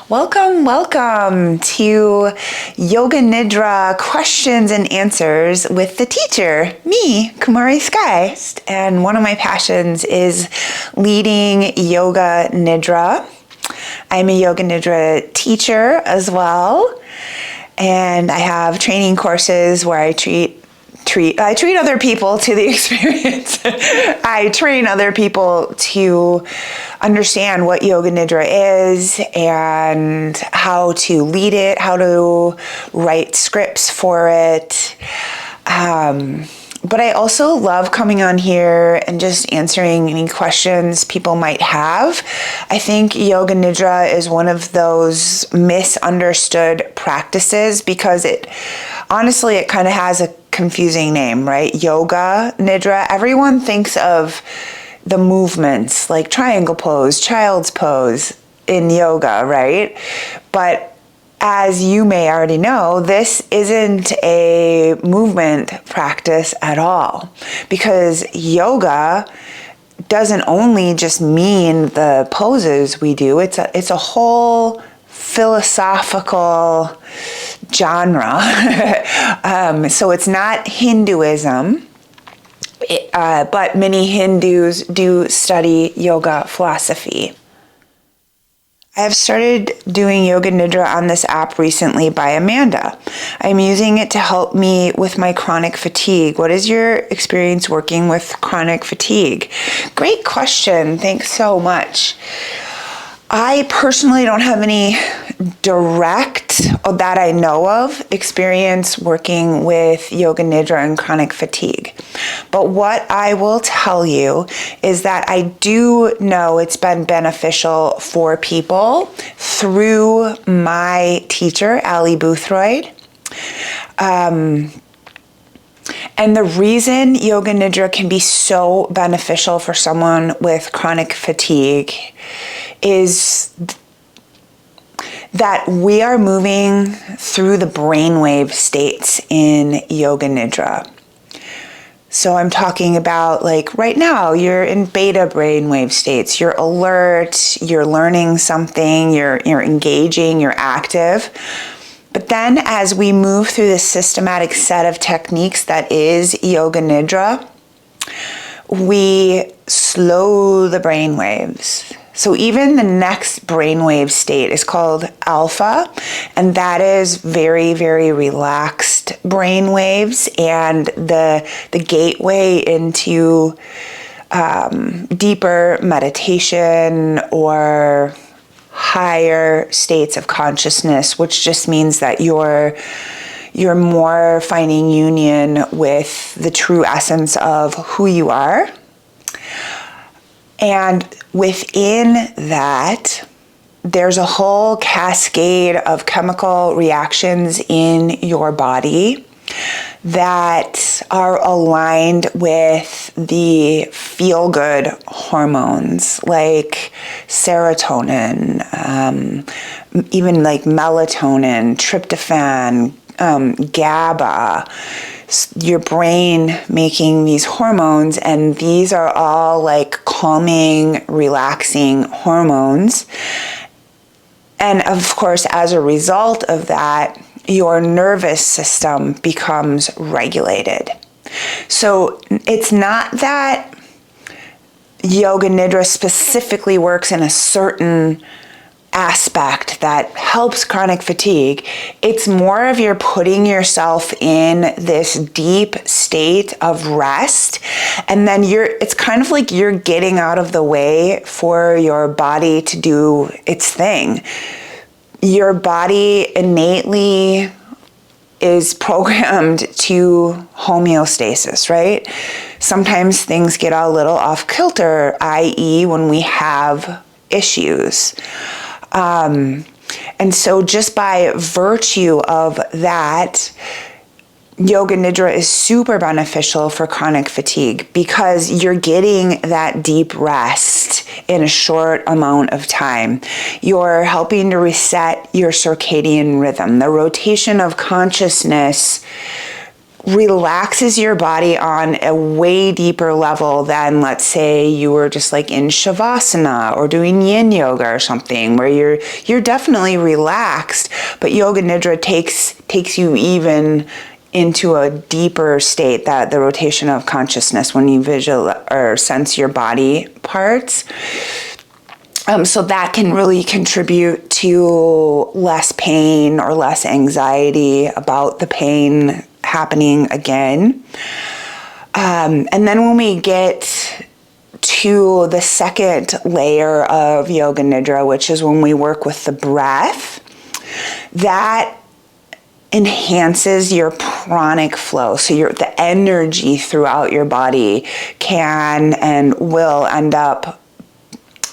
Welcome to Yoga Nidra questions and answers with the teacher, me, Kumari Sky. And one of my passions is leading Yoga Nidra. I'm a Yoga Nidra teacher as well, and I have training courses where I treat other people to the experience. I train other people to understand what Yoga Nidra is and how to lead it, how to write scripts for it. But I also love coming on here and just answering any questions people might have. I think Yoga Nidra is one of those misunderstood practices because it kind of has a confusing name, right? Yoga Nidra. Everyone thinks of the movements like triangle pose, child's pose in yoga, right? But as you may already know, this isn't a movement practice at all, because yoga doesn't only just mean the poses we do. It's a whole philosophical genre. So it's not Hinduism, but many Hindus do study yoga philosophy. I have started doing Yoga Nidra on this app recently by Amanda. I'm using it to help me with my chronic fatigue. What is your experience working with chronic fatigue? Great question. Thanks so much. I personally don't have any direct, or that I know of, experience working with Yoga Nidra and chronic fatigue. But what I will tell you is that I do know it's been beneficial for people through my teacher, Ali Boothroyd. And the reason Yoga Nidra can be so beneficial for someone with chronic fatigue is that we are moving through the brainwave states in Yoga Nidra. So I'm talking about, like, right now, you're in beta brainwave states. You're alert, you're learning something, you're engaging, you're active. But then as we move through this systematic set of techniques that is Yoga Nidra, we slow the brain waves. So even the next brainwave state is called alpha, and that is very, very relaxed brain waves, and the gateway into deeper meditation or higher states of consciousness, which just means that you're more finding union with the true essence of who you are. And within that, there's a whole cascade of chemical reactions in your body that are aligned with the feel-good hormones like serotonin, even like melatonin, tryptophan, GABA, your brain making these hormones, and these are all like calming, relaxing hormones. And of course, as a result of that, your nervous system becomes regulated. So it's not that Yoga Nidra specifically works in a certain aspect that helps chronic fatigue. It's more of you're putting yourself in this deep state of rest, and then it's kind of like you're getting out of the way for your body to do its thing. Your body innately is programmed to homeostasis, right? Sometimes things get a little off kilter, i.e. when we have issues. And so just by virtue of that, Yoga Nidra is super beneficial for chronic fatigue because you're getting that deep rest in a short amount of time. You're helping to reset your circadian rhythm. The rotation of consciousness relaxes your body on a way deeper level than, let's say, you were just like in Shavasana or doing Yin Yoga or something, where you're definitely relaxed, but Yoga Nidra takes you even into a deeper state, that the rotation of consciousness, when you visual or sense your body parts. So that can really contribute to less pain or less anxiety about the pain happening again. And then when we get to the second layer of Yoga Nidra, which is when we work with the breath, that enhances your pranic flow. So the energy throughout your body can and will end up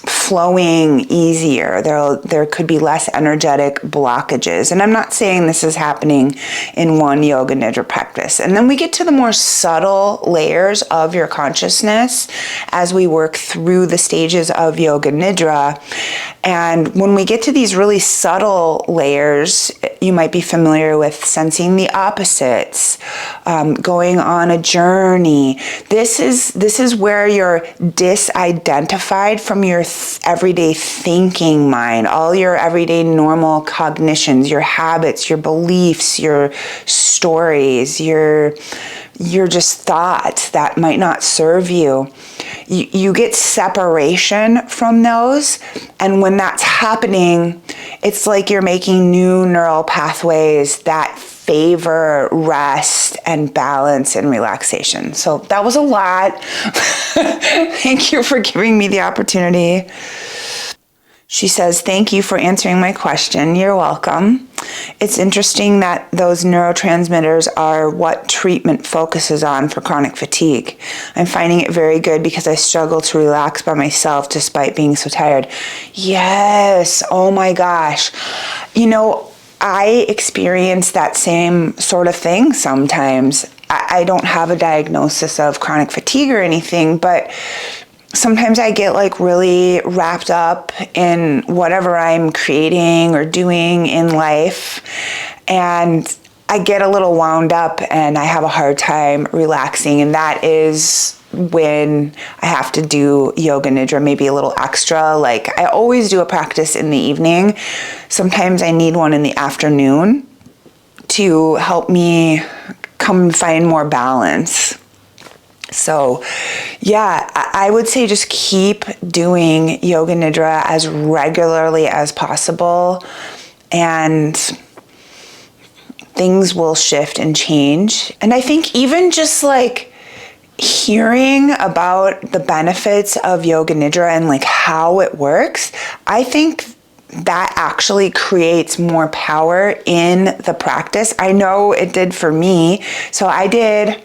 flowing easier. There could be less energetic blockages. And I'm not saying this is happening in one Yoga Nidra practice. And then we get to the more subtle layers of your consciousness as we work through the stages of Yoga Nidra. And when we get to these really subtle layers, you might be familiar with sensing the opposites, going on a journey. This is where you're disidentified from your everyday thinking mind, all your everyday normal cognitions, your habits, your beliefs, your stories, your just thoughts that might not serve you. You get separation from those, and when that's happening, it's like you're making new neural pathways that favor rest and balance and relaxation. So that was a lot. Thank you for giving me the opportunity. She says, thank you for answering my question. You're welcome. It's interesting that those neurotransmitters are what treatment focuses on for chronic fatigue. I'm finding it very good because I struggle to relax by myself despite being so tired. Yes. Oh my gosh. I experience that same sort of thing sometimes. I don't have a diagnosis of chronic fatigue or anything, but sometimes I get like really wrapped up in whatever I'm creating or doing in life, and I get a little wound up and I have a hard time relaxing, and that is when I have to do Yoga Nidra, maybe a little extra. Like I always do a practice in the evening. Sometimes I need one in the afternoon to help me come find more balance. So yeah, I would say just keep doing Yoga Nidra as regularly as possible, and things will shift and change. And I think even just like hearing about the benefits of Yoga Nidra and like how it works, I think that actually creates more power in the practice. I know it did for me. So I did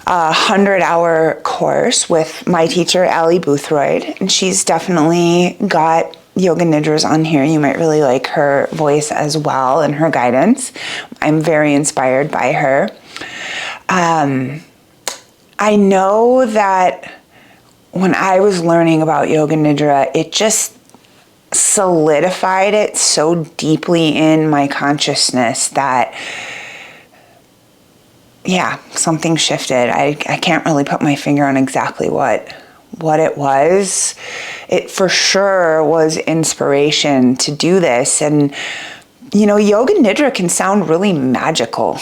a 100-hour course with my teacher, Allie Boothroyd, and she's definitely got Yoga Nidras on here. You might really like her voice as well and her guidance. I'm very inspired by her. I know that when I was learning about Yoga Nidra, it just solidified it so deeply in my consciousness that, yeah, something shifted. I can't really put my finger on exactly what it was. It for sure was inspiration to do this. And Yoga Nidra can sound really magical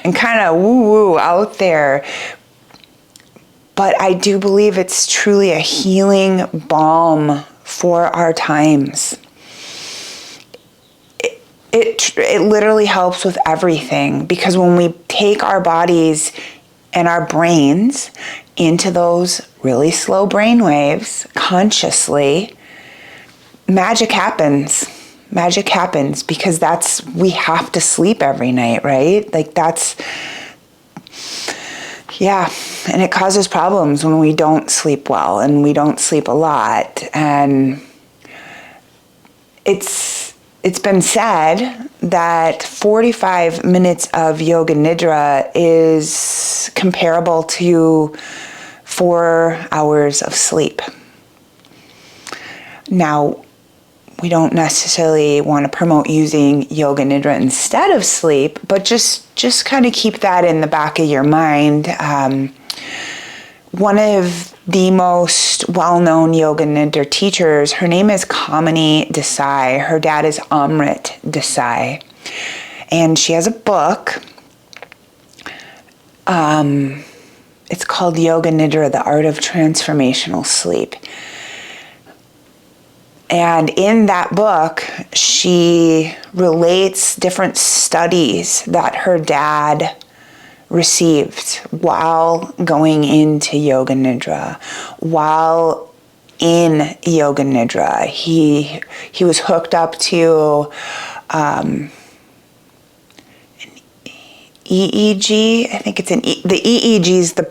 and kind of woo-woo out there. But I do believe it's truly a healing balm for our times. It literally helps with everything, because when we take our bodies and our brains into those really slow brain waves consciously, magic happens. Magic happens, because we have to sleep every night, right? Like and it causes problems when we don't sleep well and we don't sleep a lot. And it's been said that 45 minutes of Yoga Nidra is comparable to 4 hours of sleep. Now, we don't necessarily want to promote using Yoga Nidra instead of sleep, but just kind of keep that in the back of your mind. One of the most well-known Yoga Nidra teachers, her name is Kumari Desai. Her dad is Amrit Desai. And she has a book. It's called Yoga Nidra, The Art of Transformational Sleep. And in that book, she relates different studies that her dad received while going into Yoga Nidra. While in Yoga Nidra, he was hooked up to an EEG. I think it's the EEG is the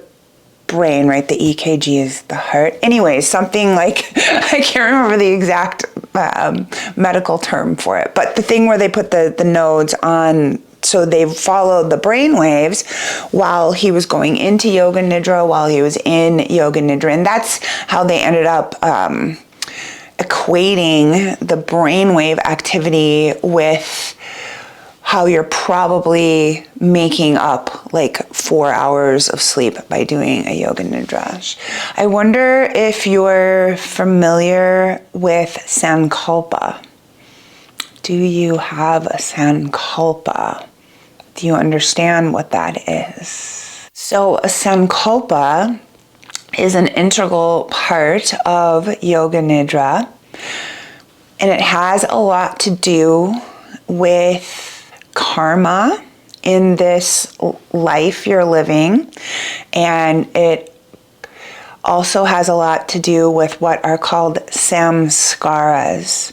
brain, right? The EKG is the heart. Anyways, something like, I can't remember the exact medical term for it, but the thing where they put the nodes on, so they followed the brain waves while he was going into Yoga Nidra, while he was in Yoga Nidra, and that's how they ended up equating the brainwave activity with how you're probably making up like 4 hours of sleep by doing a Yoga Nidra. I wonder if you're familiar with Sankalpa. Do you have a Sankalpa? Do you understand what that is? So a Sankalpa is an integral part of Yoga Nidra, and it has a lot to do with karma in this life you're living, and it also has a lot to do with what are called samskaras.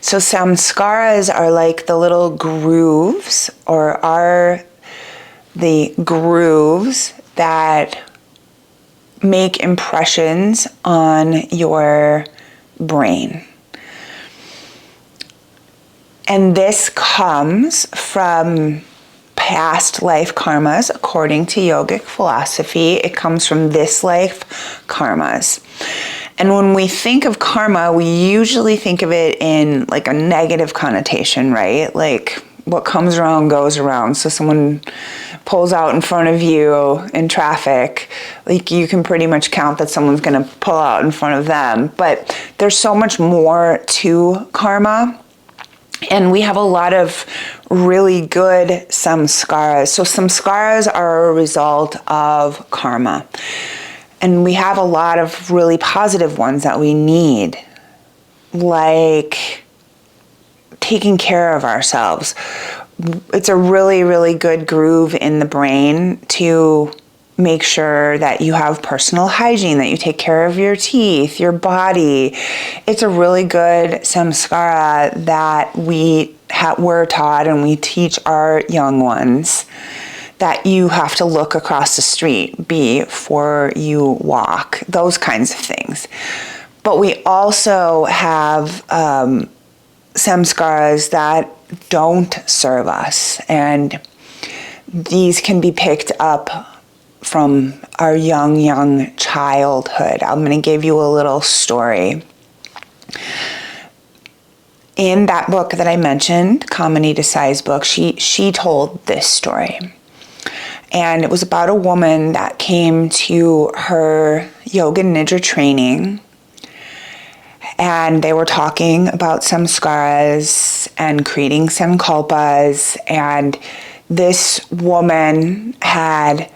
So samskaras are like the little grooves, or are the grooves that make impressions on your brain. And this comes from past life karmas. According to yogic philosophy, it comes from this life karmas. And when we think of karma, we usually think of it in like a negative connotation, right? Like what comes around goes around. So someone pulls out in front of you in traffic, like you can pretty much count that someone's going to pull out in front of them. But there's so much more to karma. And we have a lot of really good samskaras. So samskaras are a result of karma. And we have a lot of really positive ones that we need, like taking care of ourselves. It's a really, really good groove in the brain to make sure that you have personal hygiene, that you take care of your teeth, your body. It's a really good samskara that we're taught and we teach our young ones, that you have to look across the street before you walk, those kinds of things. But we also have samskaras that don't serve us, and these can be picked up from our young childhood. I'm going to give you a little story. In that book that I mentioned, Kumari Desai's book, she told this story. And it was about a woman that came to her Yoga Nidra training, and they were talking about samskaras and creating sankalpas, and this woman had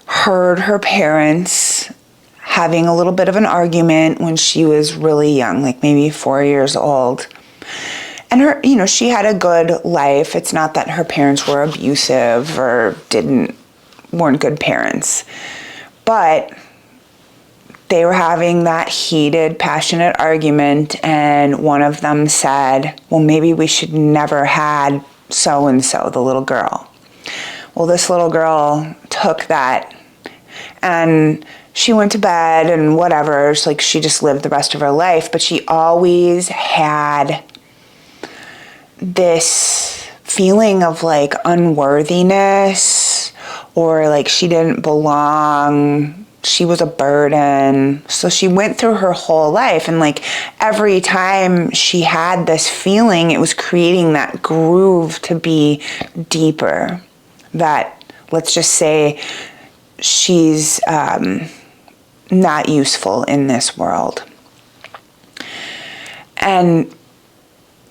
heard her parents having a little bit of an argument when she was really young, like maybe 4 years old. And her, she had a good life. It's not that her parents were abusive or weren't good parents, but they were having that heated, passionate argument, and one of them said, well, maybe we should never had so-and-so, the little girl. Well, this little girl took that and she went to bed and whatever. It's like she just lived the rest of her life, but she always had this feeling of like unworthiness, or like she didn't belong she was a burden. So she went through her whole life, and like every time she had this feeling, it was creating that groove to be deeper. That, let's just say, she's not useful in this world. And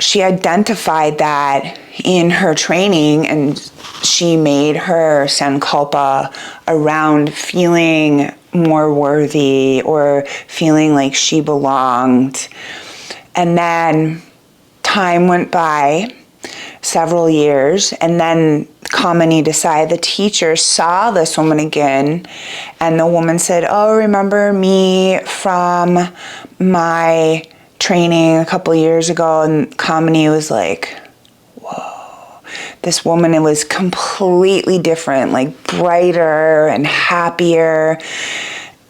she identified that in her training, and she made her sankalpa around feeling more worthy or feeling like she belonged. And then time went by, several years, and then Kumari Desai, the teacher, saw this woman again, and the woman said, "Oh, remember me from my training a couple years ago?" And Kumari was like, whoa, this woman, it was completely different, like brighter and happier.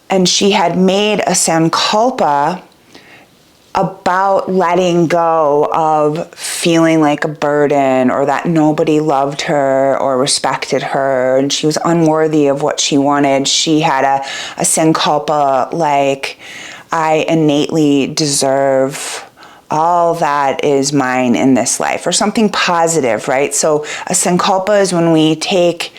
And she had made a sankalpa about letting go of feeling like a burden, or that nobody loved her or respected her, and she was unworthy of what she wanted. She had a sankalpa like, I innately deserve all that is mine in this life, or something positive, right? So a sankalpa is when we take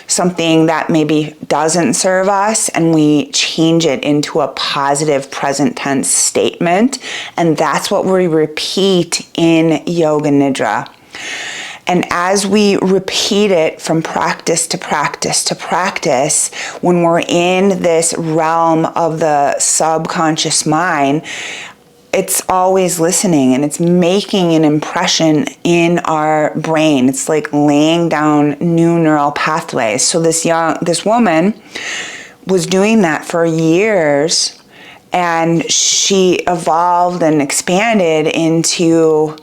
something that maybe doesn't serve us and we change it into a positive present tense statement. And that's what we repeat in Yoga Nidra. And as we repeat it from practice to practice to practice, when we're in this realm of the subconscious mind, it's always listening, and it's making an impression in our brain. It's like laying down new neural pathways. So this woman was doing that for years, and she evolved and expanded into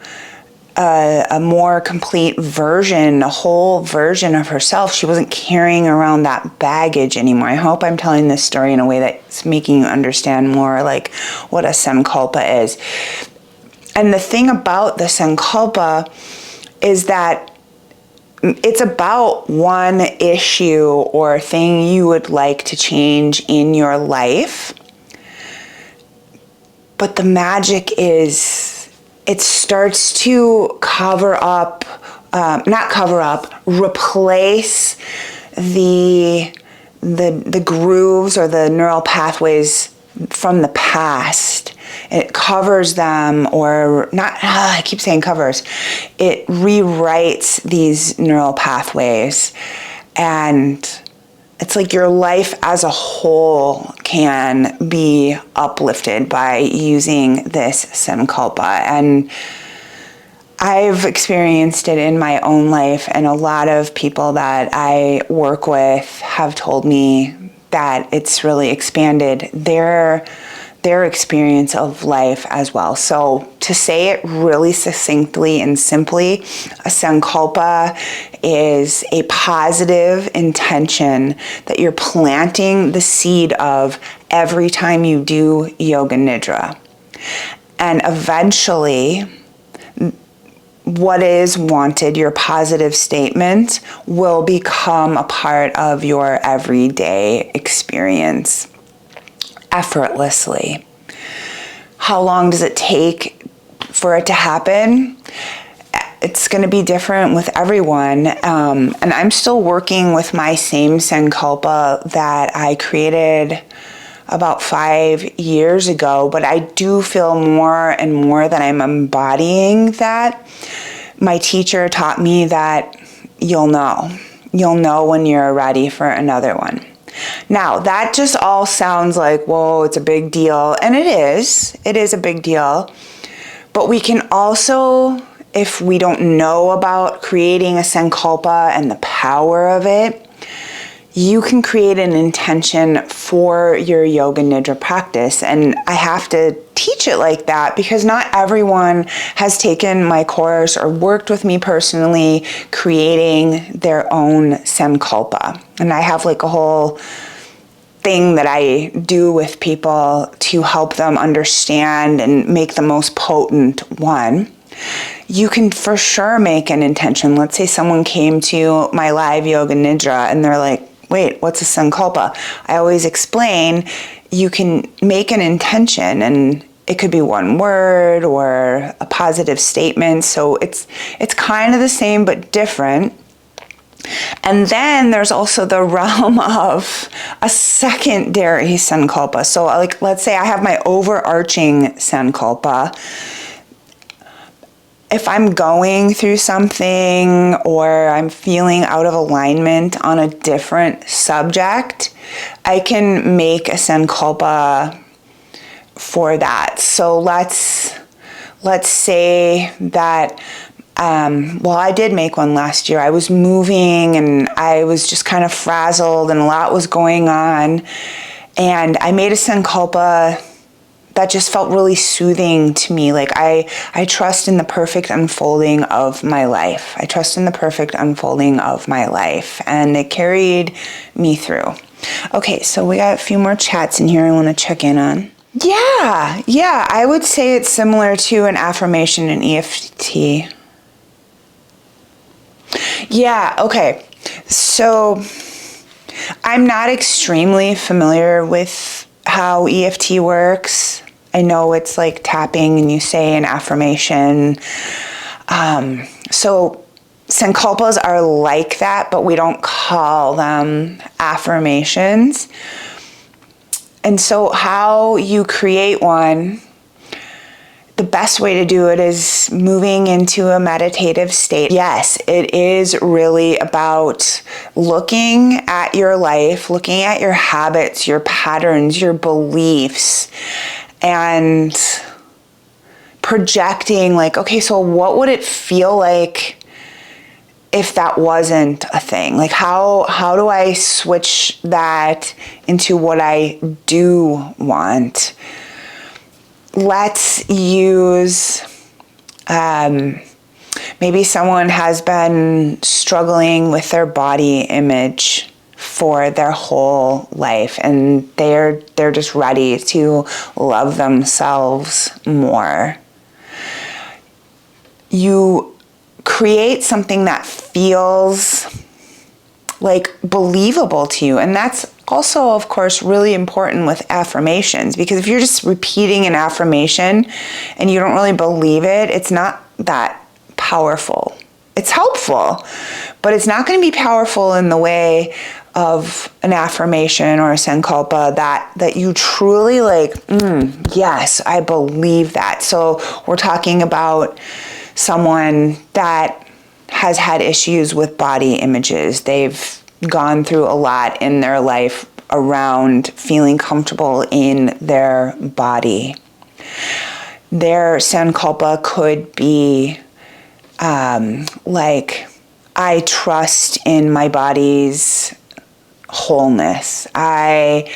a more complete version, a whole version of herself. She wasn't carrying around that baggage anymore. I hope I'm telling this story in a way that's making you understand more like what a sankalpa is. And the thing about the sankalpa is that it's about one issue or thing you would like to change in your life. But the magic is, it starts to replace the grooves or the neural pathways from the past. It covers them, or not, I keep saying covers. It rewrites these neural pathways, and it's like your life as a whole can be uplifted by using this sankalpa. And I've experienced it in my own life, and a lot of people that I work with have told me that it's really expanded their experience of life as well. So to say it really succinctly and simply, a sankalpa is a positive intention that you're planting the seed of every time you do Yoga Nidra. And eventually, what is wanted, your positive statement, will become a part of your everyday experience effortlessly. How long does it take for it to happen? It's going to be different with everyone. And I'm still working with my same sankalpa that I created about 5 years ago, but I do feel more and more that I'm embodying that. My teacher taught me that you'll know when you're ready for another one. Now, that just all sounds like, whoa, it's a big deal. And it is a big deal. But we can also, if we don't know about creating a sankalpa and the power of it, you can create an intention for your Yoga Nidra practice. And I have to teach it like that because not everyone has taken my course or worked with me personally creating their own sankalpa. And I have like a whole thing that I do with people to help them understand and make the most potent one. You can for sure make an intention. Let's say someone came to my live Yoga Nidra and they're like, wait, what's a sankalpa? I always explain you can make an intention, and it could be one word or a positive statement. So it's kind of the same but different. And then there's also the realm of a secondary sankalpa. So like, let's say I have my overarching sankalpa. If I'm going through something or I'm feeling out of alignment on a different subject, I can make a sankalpa for that. So let's say that I did make one last year. I was moving and I was just kind of frazzled and a lot was going on. And I made a sankalpa that just felt really soothing to me. Like I trust in the perfect unfolding of my life. I trust in the perfect unfolding of my life. And it carried me through. Okay, so we got a few more chats in here I want to check in on. Yeah, I would say it's similar to an affirmation in EFT. Yeah, okay. So I'm not extremely familiar with how EFT works. I know it's like tapping and you say an affirmation. So sankalpas are like that, but we don't call them affirmations. And so how you create one, the best way to do it is moving into a meditative state. Yes, it is really about looking at your life, looking at your habits, your patterns, your beliefs, and projecting like, okay, so what would it feel like if that wasn't a thing? Like how do I switch that into what I do want? Let's use, maybe someone has been struggling with their body image for their whole life and they're just ready to love themselves more. You create something that feels like believable to you. And that's also, of course, really important with affirmations, because if you're just repeating an affirmation and you don't really believe it, it's not that powerful. It's helpful, but it's not going to be powerful in the way of an affirmation or a sankalpa that you truly like, yes, I believe that. So we're talking about someone that has had issues with body images. They've gone through a lot in their life around feeling comfortable in their body. Their sankalpa could be like, I trust in my body's wholeness. I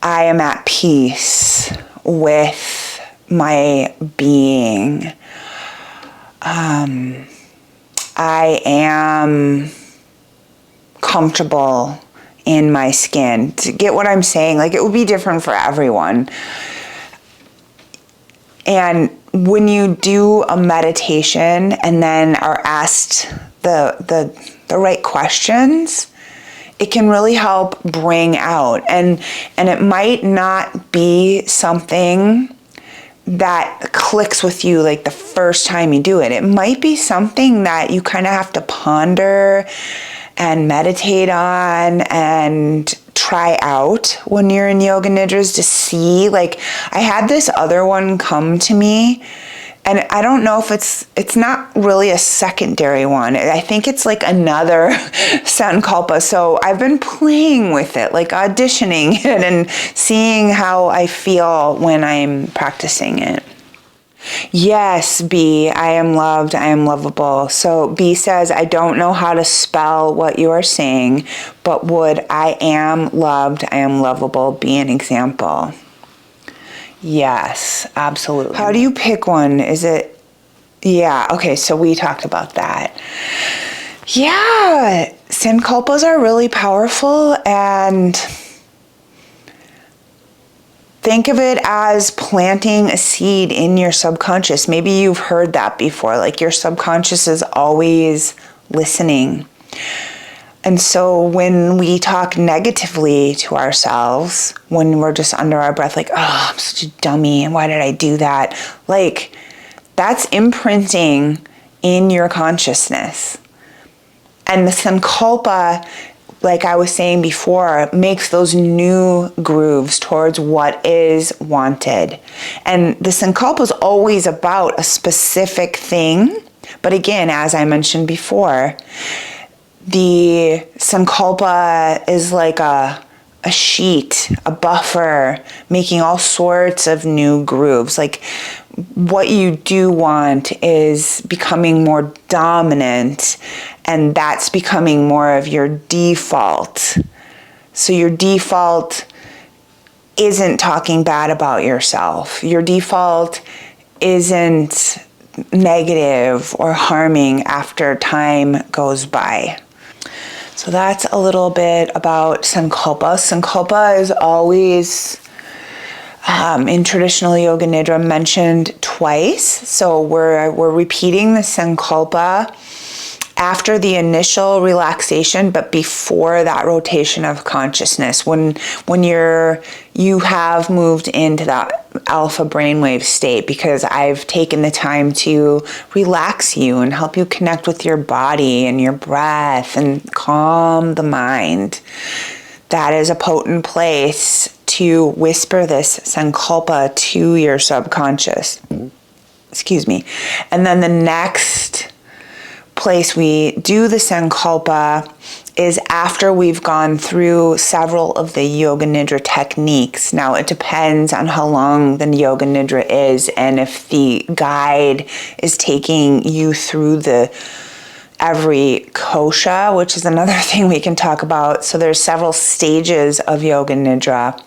am at peace with my being. I am comfortable in my skin. To get what I'm saying, like it would be different for everyone. And when you do a meditation and then are asked the right questions, it can really help bring out. And it might not be something that clicks with you like the first time you do it. It might be something that you kind of have to ponder and meditate on and try out when you're in Yoga Nidras to see. Like I had this other one come to me, and I don't know if it's not really a secondary one. I think it's like another sankalpa. So I've been playing with it, like auditioning it and seeing how I feel when I'm practicing it. Yes, B, I am loved, I am lovable. So B says, I don't know how to spell what you are saying, but would I am loved, I am lovable be an example? Yes, absolutely. How do you pick one? Is it, yeah, okay, so we talked about that. Yeah, sankalpas are really powerful, and think of it as planting a seed in your subconscious. Maybe you've heard that before, like your subconscious is always listening. And so when we talk negatively to ourselves, when we're just under our breath, like, oh, I'm such a dummy, and why did I do that? Like, that's imprinting in your consciousness. And the sankalpa, like I was saying before, makes those new grooves towards what is wanted. And the sankalpa is always about a specific thing. But again, as I mentioned before, the sankalpa is like a sheet, a buffer, making all sorts of new grooves. Like, what you do want is becoming more dominant, and that's becoming more of your default. So your default isn't talking bad about yourself. Your default isn't negative or harming after time goes by. So that's a little bit about sankalpa. Sankalpa is always in traditional Yoga Nidra mentioned twice. So we're repeating the sankalpa after the initial relaxation, but before that rotation of consciousness, when you have moved into that alpha brainwave state, because I've taken the time to relax you and help you connect with your body and your breath and calm the mind. That is a potent place to whisper this sankalpa to your subconscious. Excuse me. And then the next place we do the sankalpa is after we've gone through several of the Yoga Nidra techniques. Now, it depends on how long the Yoga Nidra is and if the guide is taking you through every kosha, which is another thing we can talk about. So there's several stages of Yoga Nidra.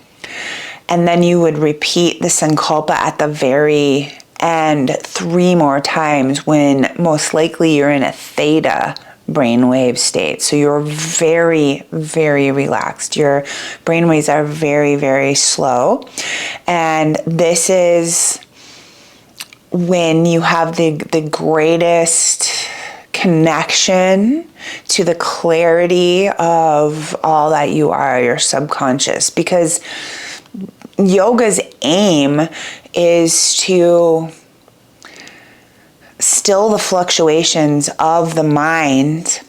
And then you would repeat the sankalpa at the very end 3 more times, when most likely you're in a theta brainwave state. So you're very, very relaxed. Your brainwaves are very, very slow. And this is when you have the greatest connection to the clarity of all that you are, your subconscious. Because yoga's aim is to still the fluctuations of the mind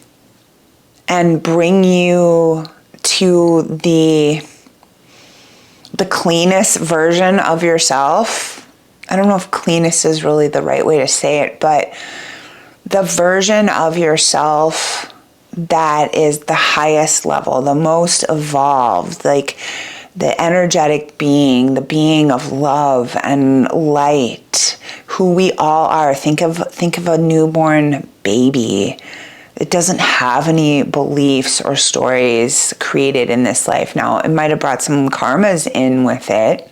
and bring you to the cleanest version of yourself. I don't know if cleanest is really the right way to say it, but the version of yourself that is the highest level, the most evolved, like the energetic being, the being of love and light, who we all are. Think of a newborn baby. It doesn't have any beliefs or stories created in this life. Now, it might have brought some karmas in with it.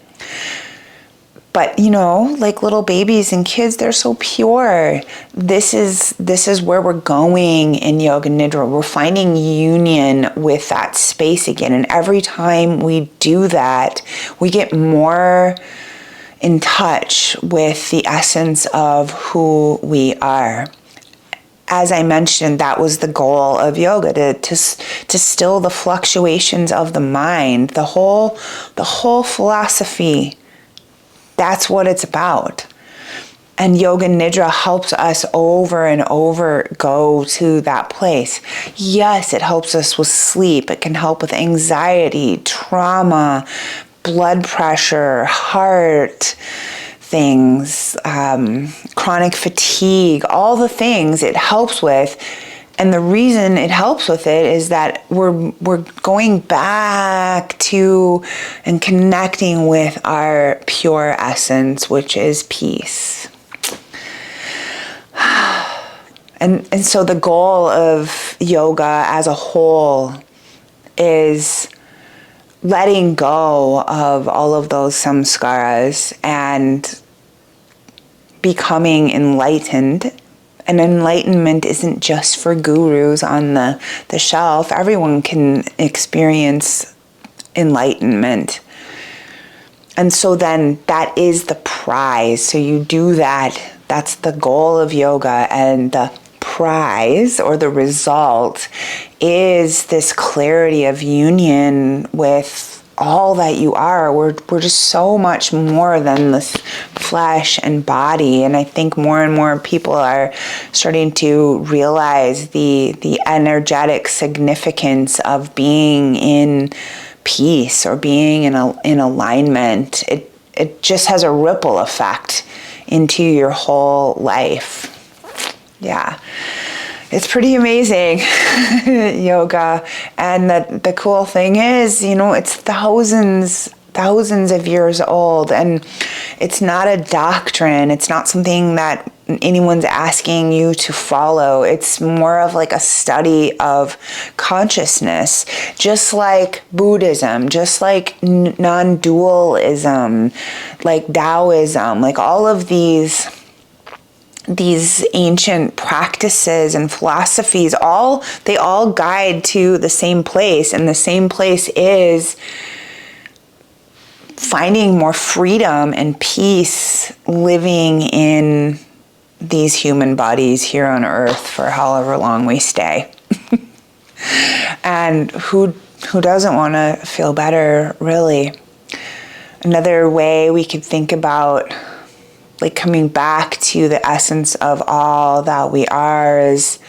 But, like little babies and kids, they're so pure. This is where we're going in Yoga Nidra. We're finding union with that space again. And every time we do that, we get more in touch with the essence of who we are. As I mentioned, that was the goal of yoga, to still the fluctuations of the mind, the whole philosophy. That's what it's about. And Yoga Nidra helps us over and over go to that place. Yes, it helps us with sleep. It can help with anxiety, trauma, blood pressure, heart things, chronic fatigue, all the things it helps with. And the reason it helps with it is that we're going back to and connecting with our pure essence, which is peace. And so the goal of yoga as a whole is letting go of all of those samskaras and becoming enlightened. And enlightenment isn't just for gurus on the shelf. Everyone can experience enlightenment. And so then that is the prize. So you do that. That's the goal of yoga. And the prize or the result is this clarity of union with all that you are. We're just so much more than this flesh and body. And I think more and more people are starting to realize the energetic significance of being in peace or being in alignment. It just has a ripple effect into your whole life. Yeah. It's pretty amazing, yoga. And the cool thing is, it's thousands of years old, and it's not a doctrine. It's not something that anyone's asking you to follow. It's more of like a study of consciousness, just like Buddhism, just like non-dualism, like Taoism, like all of these ancient practices and philosophies, they all guide to the same place, and the same place is finding more freedom and peace living in these human bodies here on earth for however long we stay. And who doesn't want to feel better, really? Another way we could think about like coming back to the essence of all that we are is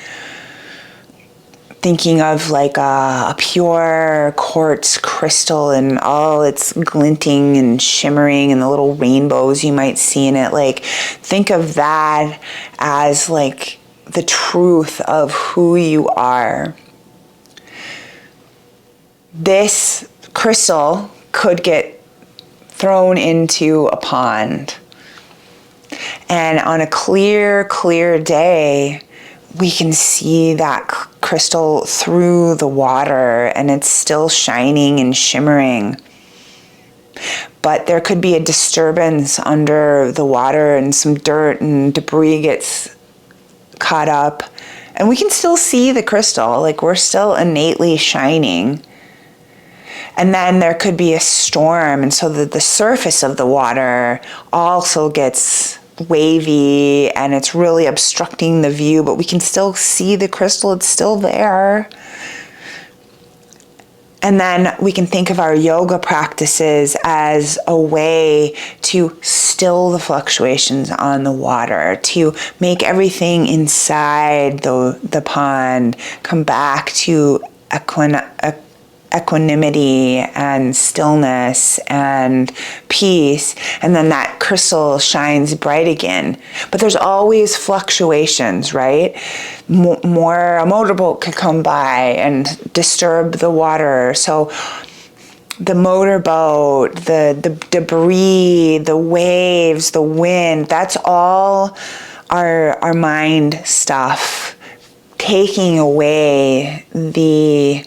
thinking of like a pure quartz crystal and all its glinting and shimmering and the little rainbows you might see in it. Like, think of that as like the truth of who you are. This crystal could get thrown into a pond. And on a clear day, we can see that crystal through the water, and it's still shining and shimmering. But there could be a disturbance under the water, and some dirt and debris gets caught up, and we can still see the crystal, like we're still innately shining. And then there could be a storm, and so the surface of the water also gets wavy, and it's really obstructing the view, but we can still see the crystal. It's still there. And then we can think of our yoga practices as a way to still the fluctuations on the water, to make everything inside the pond come back to equanimity and stillness and peace, and then that crystal shines bright again. But there's always fluctuations, right? A motorboat could come by and disturb the water. So the motorboat, the debris, the waves, the wind, that's all our mind stuff, taking away the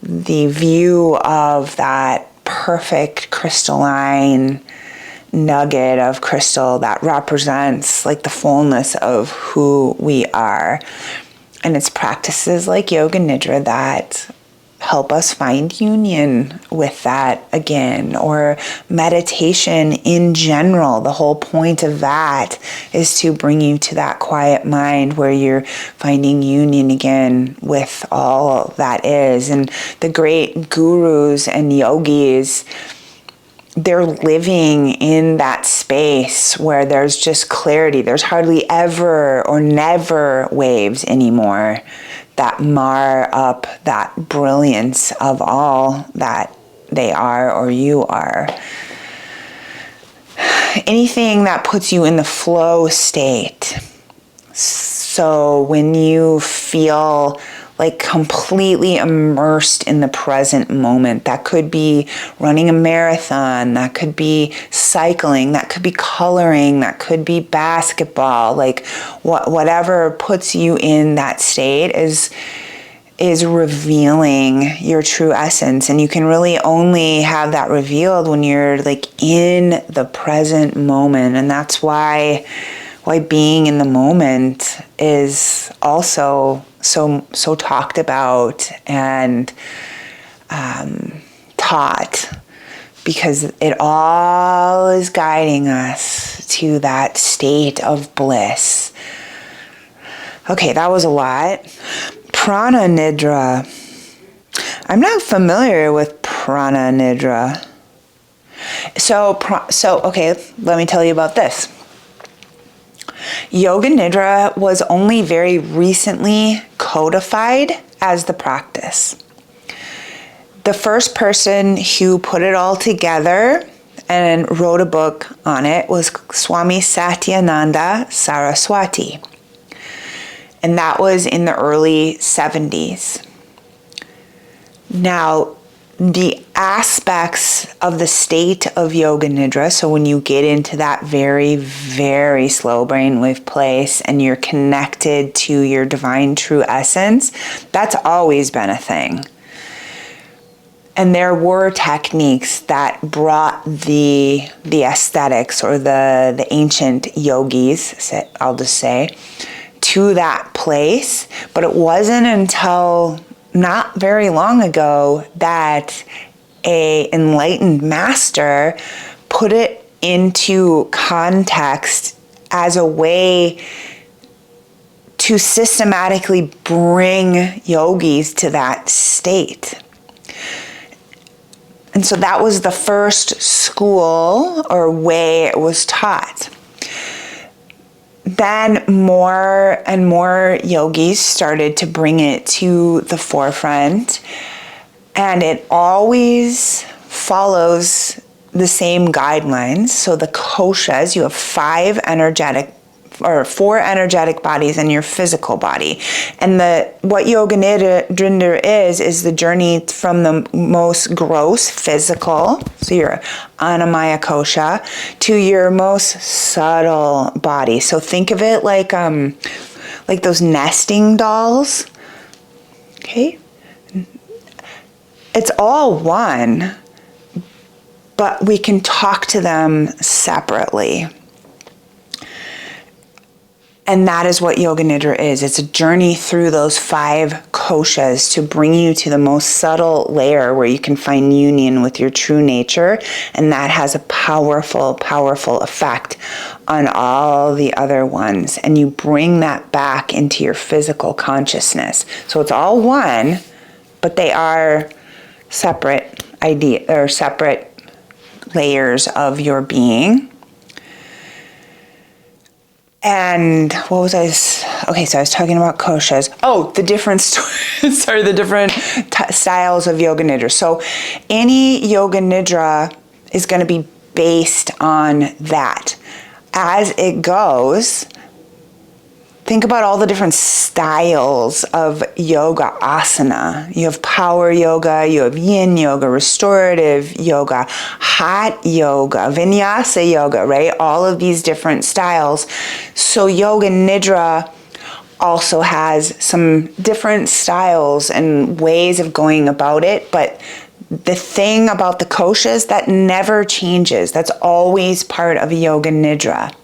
view of that perfect crystalline nugget of crystal that represents like the fullness of who we are. And it's practices like Yoga Nidra that help us find union with that again, or meditation in general. The whole point of that is to bring you to that quiet mind where you're finding union again with all that is. And the great gurus and yogis, they're living in that space where there's just clarity. There's hardly ever or never waves anymore that mar up that brilliance of all that they are or you are. Anything that puts you in the flow state. So when you feel like completely immersed in the present moment, that could be running a marathon, that could be cycling, that could be coloring, that could be basketball, like whatever puts you in that state is revealing your true essence. And you can really only have that revealed when you're like in the present moment. And that's why being in the moment is also so talked about and taught, because it all is guiding us to that state of bliss. Okay, that was a lot. Prana Nidra. I'm not familiar with Prana Nidra. So okay, let me tell you about this. Yoga Nidra was only very recently codified as the practice. The first person who put it all together and wrote a book on it was Swami Satyananda Saraswati. And that was in the early 70s. Now, the aspects of the state of Yoga Nidra, so when you get into that very, very slow brainwave place and you're connected to your divine true essence, that's always been a thing. And there were techniques that brought the aesthetics or the ancient yogis, I'll just say, to that place. But it wasn't until not very long ago that a enlightened master put it into context as a way to systematically bring yogis to that state. And so that was the first school or way it was taught. Then more and more yogis started to bring it to the forefront, and it always follows the same guidelines. So the koshas, you have four energetic bodies in your physical body. And what Yoga Nidra is the journey from the most gross physical, so your Annamaya kosha, to your most subtle body. So think of it like those nesting dolls. Okay? It's all one, but we can talk to them separately. And that is what Yoga Nidra is. It's a journey through those 5 koshas to bring you to the most subtle layer where you can find union with your true nature. And that has a powerful, powerful effect on all the other ones. And you bring that back into your physical consciousness. So it's all one, but they are separate separate layers of your being. And what was okay, so I was talking about koshas. Oh, the different styles of Yoga Nidra. So any Yoga Nidra is going to be based on that. As it goes, think about all the different styles of yoga asana. You have power yoga, you have yin yoga, restorative yoga, hot yoga, vinyasa yoga, right? All of these different styles. So Yoga Nidra also has some different styles and ways of going about it, but the thing about the koshas, that never changes. That's always part of Yoga Nidra.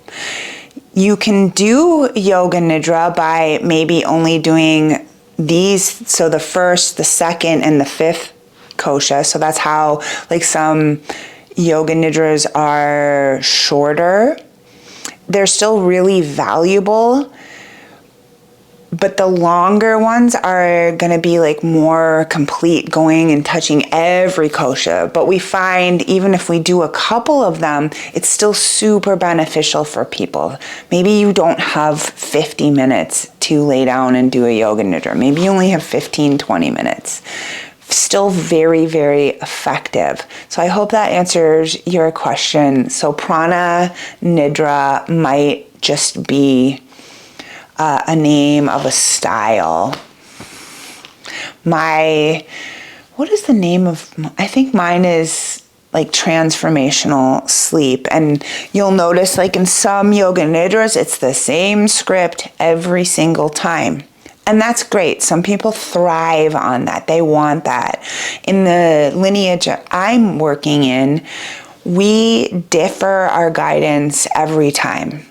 You can do Yoga Nidra by maybe only doing these, so the first, the second, and the 5th kosha. So that's how some Yoga Nidras are shorter. They're still really valuable, but the longer ones are going to be more complete, going and touching every kosha. But we find even if we do a couple of them, it's still super beneficial for people. Maybe you don't have 50 minutes to lay down and do a Yoga Nidra. Maybe you only have 15, 20 minutes. Still very, very effective. So I hope that answers your question. So Prana Nidra might just be a name of a style. What is the name of, I think mine is transformational sleep. And you'll notice in some Yoga Nidras, it's the same script every single time. And that's great. Some people thrive on that. They want that. In the lineage I'm working in, we differ our guidance every time.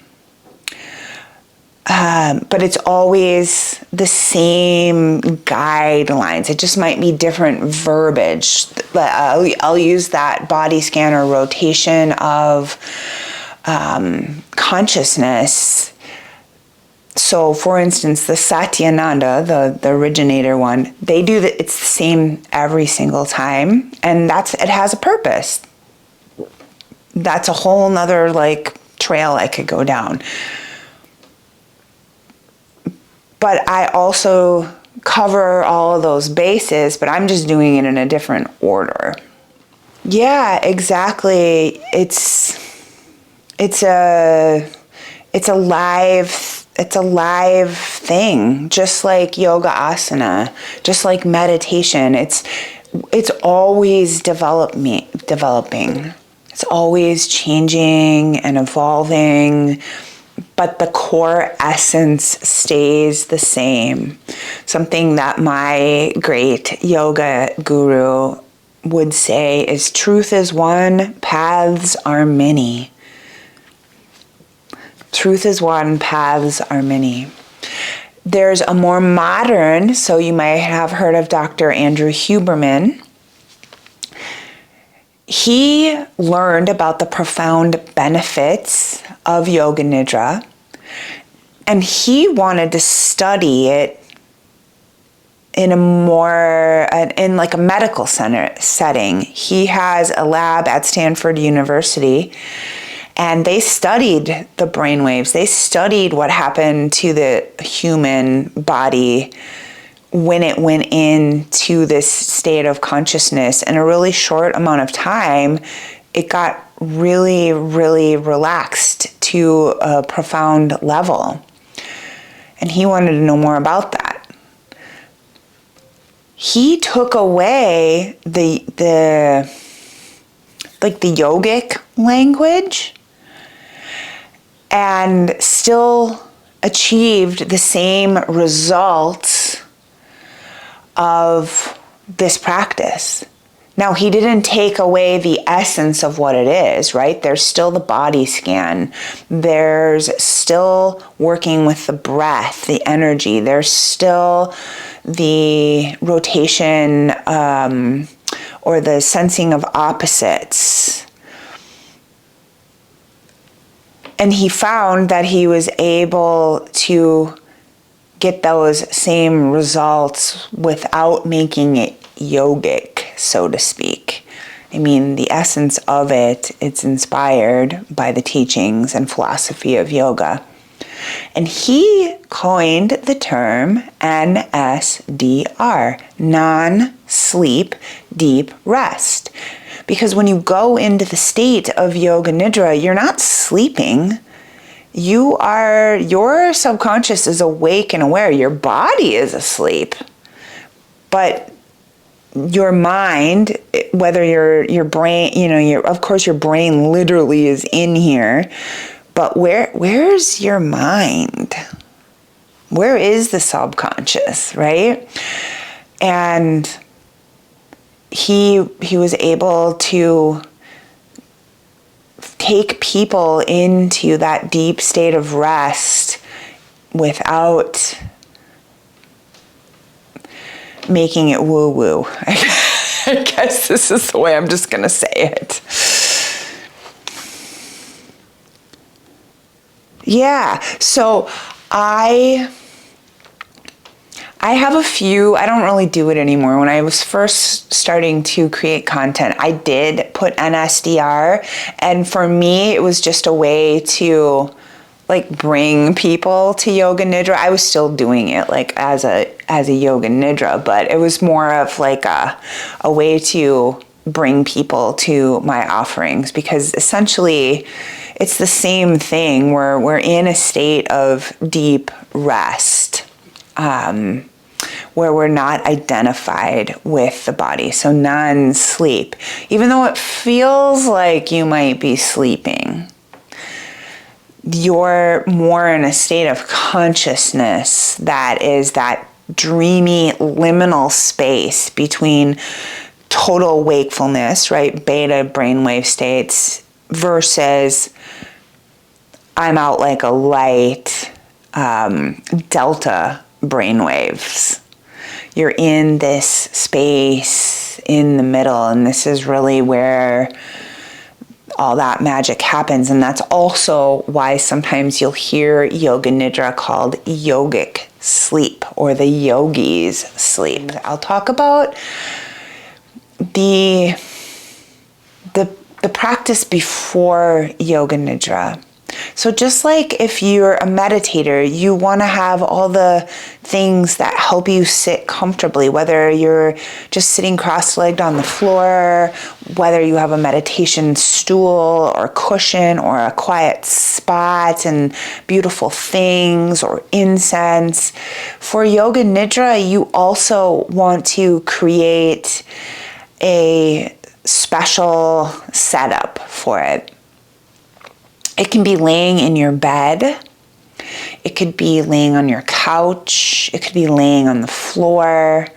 But it's always the same guidelines. It just might be different verbiage. I'll use that body scan or rotation of consciousness So, for instance, the Satyananda, the originator one, they do that. It's the same every single time, and it has a purpose. That's a whole nother like trail I could go down. But I also cover all of those bases, but I'm just doing it in a different order. Yeah, exactly. It's a live thing, just like yoga asana, just like meditation. It's always developing. It's always changing and evolving, but the core essence stays the same. Something that my great yoga guru would say is, truth is one, paths are many. Truth is one, paths are many. There's a more modern, so you might have heard of Dr. Andrew Huberman. He learned about the profound benefits of Yoga Nidra, and he wanted to study it in like a medical center setting. He has a lab at Stanford University, and they studied the brainwaves. They studied what happened to the human body when it went into this state of consciousness. In a really short amount of time, it got really, really relaxed to a profound level. And he wanted to know more about that. He took away the yogic language and still achieved the same results of this practice. Now, he didn't take away the essence of what it is, right? There's still the body scan. There's still working with the breath, the energy. There's still the rotation or the sensing of opposites. And he found that he was able to get those same results without making it yogic, so to speak. I mean, the essence of it's inspired by the teachings and philosophy of yoga. And he coined the term NSDR, non-sleep deep rest. Because when you go into the state of Yoga Nidra, you're not sleeping. Your subconscious is awake and aware. Your body is asleep. But your mind, whether your brain, of course your brain literally is in here, but where's your mind? Where is the subconscious, right? And he was able to take people into that deep state of rest without making it woo-woo. I guess this is the way I'm just going to say it. Yeah, so I have a few, I don't really do it anymore. When I was first starting to create content, I did put NSDR, and for me, it was just a way to like bring people to Yoga Nidra. I was still doing it like as a Yoga Nidra, but it was more of like a way to bring people to my offerings, because essentially it's the same thing where we're in a state of deep rest, where we're not identified with the body. So non-sleep, even though it feels like you might be sleeping, you're more in a state of consciousness that is that dreamy liminal space between total wakefulness, right, beta brainwave states, versus I'm out like a light delta brainwaves. You're in this space in the middle, and this is really where all that magic happens. And that's also why sometimes you'll hear Yoga Nidra called yogic sleep or the yogi's sleep. I'll talk about the practice before Yoga Nidra. So just like if you're a meditator, you want to have all the things that help you sit comfortably, whether you're just sitting cross-legged on the floor, whether you have a meditation stool or cushion or a quiet spot and beautiful things or incense. For Yoga Nidra, you also want to create a special setup for it. It can be laying in your bed. It could be laying on your couch. It could be laying on the floor.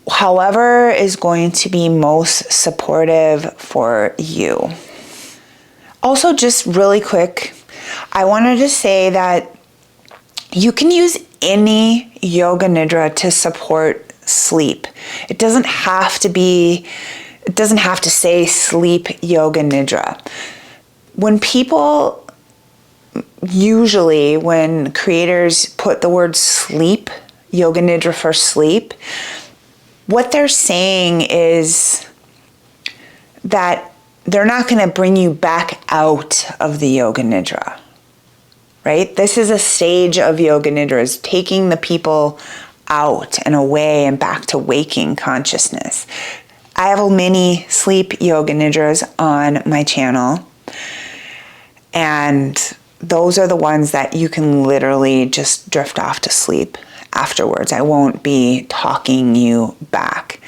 However is going to be most supportive for you. Also, just really quick, I wanted to say that you can use any Yoga Nidra to support sleep. It doesn't have to say sleep Yoga Nidra. When creators put the word sleep, Yoga Nidra for sleep, what they're saying is that they're not going to bring you back out of the Yoga Nidra, right? This is a stage of Yoga Nidra, is taking the people out and away and back to waking consciousness. I have many sleep Yoga Nidras on my channel. And those are the ones that you can literally just drift off to sleep afterwards. I won't be talking you back.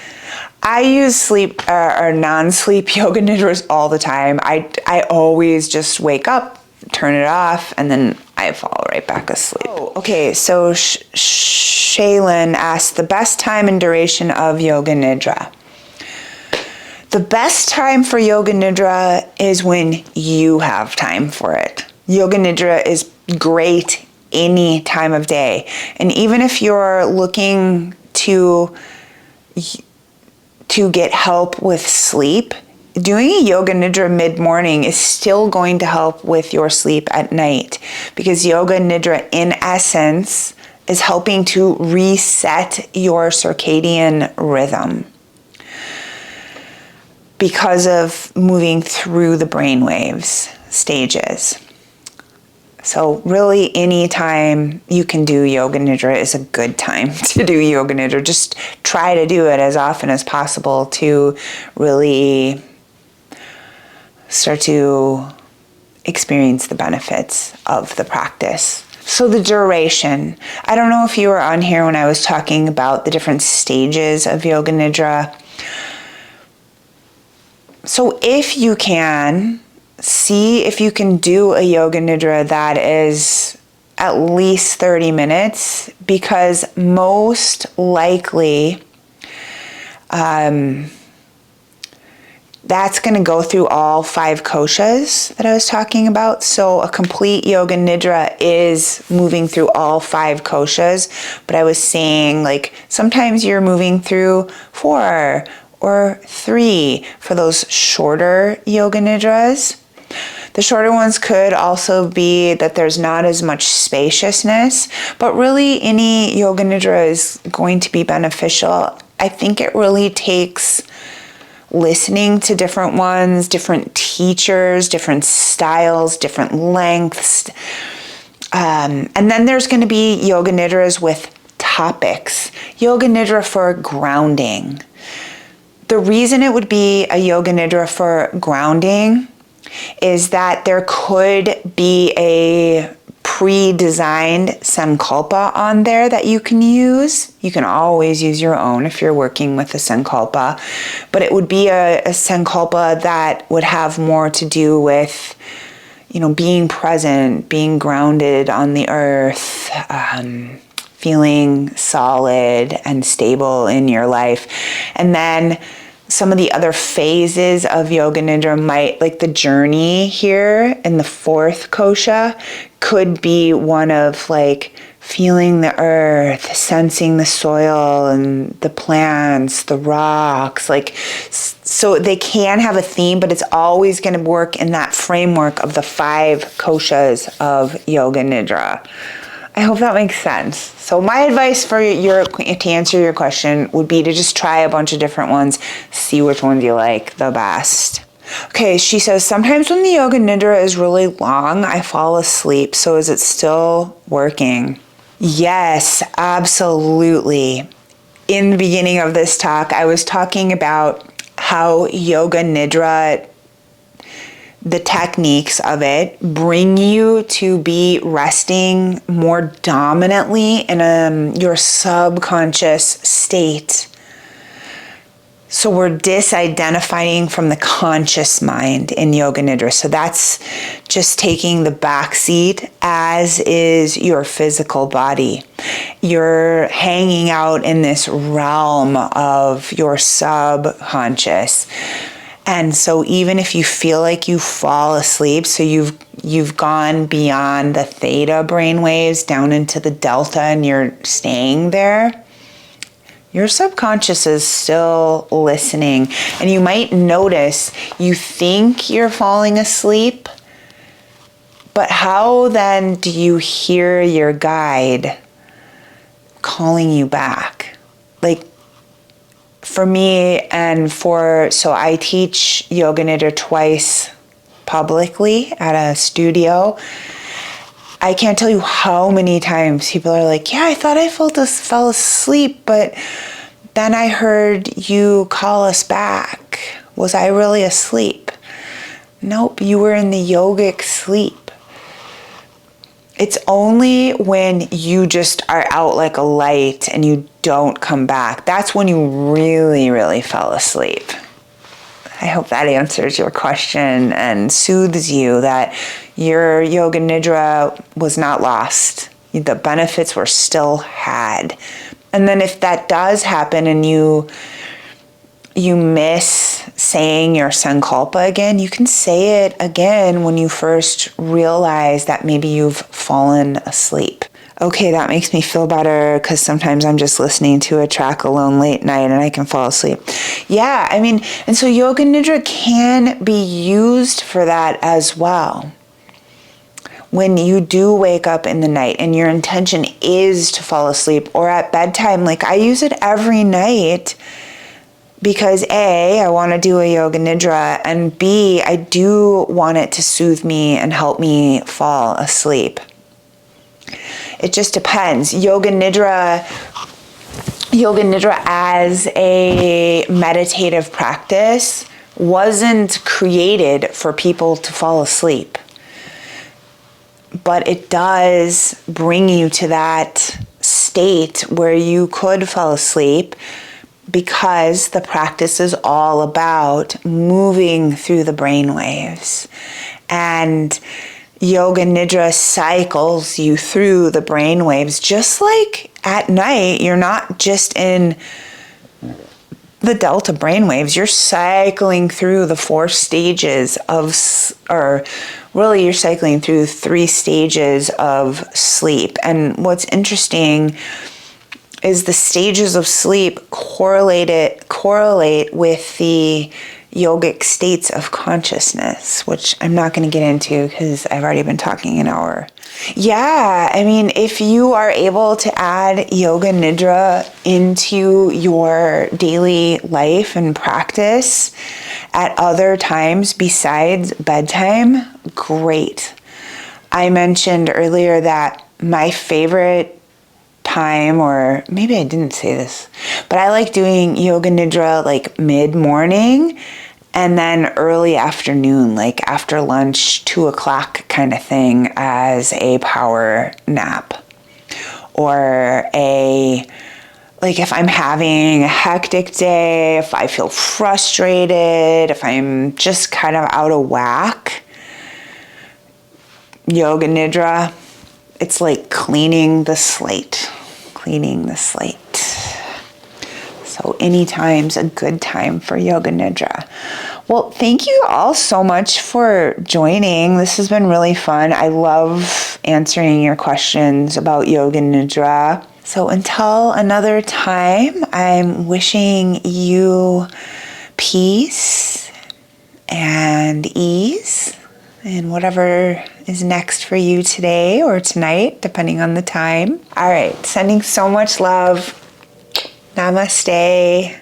I use sleep or non-sleep Yoga Nidras all the time. I always just wake up, turn it off, and then I fall right back asleep. Oh, okay, so Shaylin asked the best time and duration of Yoga Nidra. The best time for Yoga Nidra is when you have time for it. Yoga Nidra is great any time of day. And even if you're looking to get help with sleep, doing a Yoga Nidra mid-morning is still going to help with your sleep at night, because Yoga Nidra, in essence, is helping to reset your circadian rhythm, because of moving through the brainwaves stages. So really, any time you can do Yoga Nidra is a good time to do Yoga Nidra. Just try to do it as often as possible to really start to experience the benefits of the practice. So the duration. I don't know if you were on here when I was talking about the different stages of Yoga Nidra. So if you can, see if you can do a Yoga Nidra that is at least 30 minutes, because most likely that's going to go through all 5 koshas that I was talking about. So a complete Yoga Nidra is moving through all 5 koshas, but I was saying, like, sometimes you're moving through 4 or 3 for those shorter Yoga Nidras. The shorter ones could also be that there's not as much spaciousness, but really any Yoga Nidra is going to be beneficial. I think it really takes listening to different ones, different teachers, different styles, different lengths. And then there's going to be Yoga Nidras with topics. Yoga Nidra for grounding. The reason it would be a Yoga Nidra for grounding is that there could be a pre-designed sankalpa on there that you can use. You can always use your own if you're working with a sankalpa, but it would be a sankalpa that would have more to do with, being present, being grounded on the earth, feeling solid and stable in your life. And then some of the other phases of Yoga Nidra might, like the journey here in the fourth kosha, could be one of like feeling the earth, sensing the soil and the plants, the rocks, like, so they can have a theme, but it's always going to work in that framework of the 5 koshas of Yoga Nidra. I hope that makes sense. So my advice to answer your question would be to just try a bunch of different ones, see which ones you like the best. Okay, she says, sometimes when the Yoga Nidra is really long, I fall asleep. So is it still working? Yes, absolutely. In the beginning of this talk, I was talking about how Yoga Nidra, the techniques of it, bring you to be resting more dominantly in your subconscious state. So we're disidentifying from the conscious mind in Yoga Nidra. So that's just taking the back seat, as is your physical body. You're hanging out in this realm of your subconscious. And so even if you feel like you fall asleep, so you've gone beyond the theta brainwaves down into the delta and you're staying there, your subconscious is still listening. And you might notice you think you're falling asleep, but how then do you hear your guide calling you back? Like, for me so I teach Yoga Nidra twice publicly at a studio. I can't tell you how many times people are like, yeah, I thought I fell asleep, but then I heard you call us back. Was I really asleep? Nope, you were in the yogic sleep. It's only when you just are out like a light and you don't come back. That's when you really, really fell asleep. I hope that answers your question and soothes you that your Yoga Nidra was not lost. The benefits were still had. And then if that does happen and you miss saying your sankalpa again, you can say it again when you first realize that maybe you've fallen asleep. Okay, that makes me feel better because sometimes I'm just listening to a track alone late night and I can fall asleep. Yeah, I mean, and so Yoga Nidra can be used for that as well. When you do wake up in the night and your intention is to fall asleep, or at bedtime, like I use it every night because A, I want to do a Yoga Nidra, and B, I do want it to soothe me and help me fall asleep. It just depends. Yoga Nidra as a meditative practice wasn't created for people to fall asleep. But it does bring you to that state where you could fall asleep, because the practice is all about moving through the brain waves. And Yoga Nidra cycles you through the brain waves, just like at night, you're not just in the delta brain waves, you're cycling through the 4 stages you're cycling through 3 stages of sleep. And what's interesting is the stages of sleep correlate with the yogic states of consciousness, which I'm not going to get into because I've already been talking an hour. Yeah, I mean, if you are able to add Yoga Nidra into your daily life and practice at other times besides bedtime, great. I mentioned earlier that my favorite time, or maybe I didn't say this, but I like doing Yoga Nidra like mid-morning and then early afternoon, like after lunch, 2:00 kind of thing, as a power nap. Or like if I'm having a hectic day, if I feel frustrated, if I'm just kind of out of whack, Yoga Nidra, it's like cleaning the slate. So anytime's a good time for Yoga Nidra. Well, thank you all so much for joining. This has been really fun. I love answering your questions about Yoga Nidra. So until another time, I'm wishing you peace and ease and whatever is next for you today or tonight, depending on the time. All right, sending so much love. Namaste.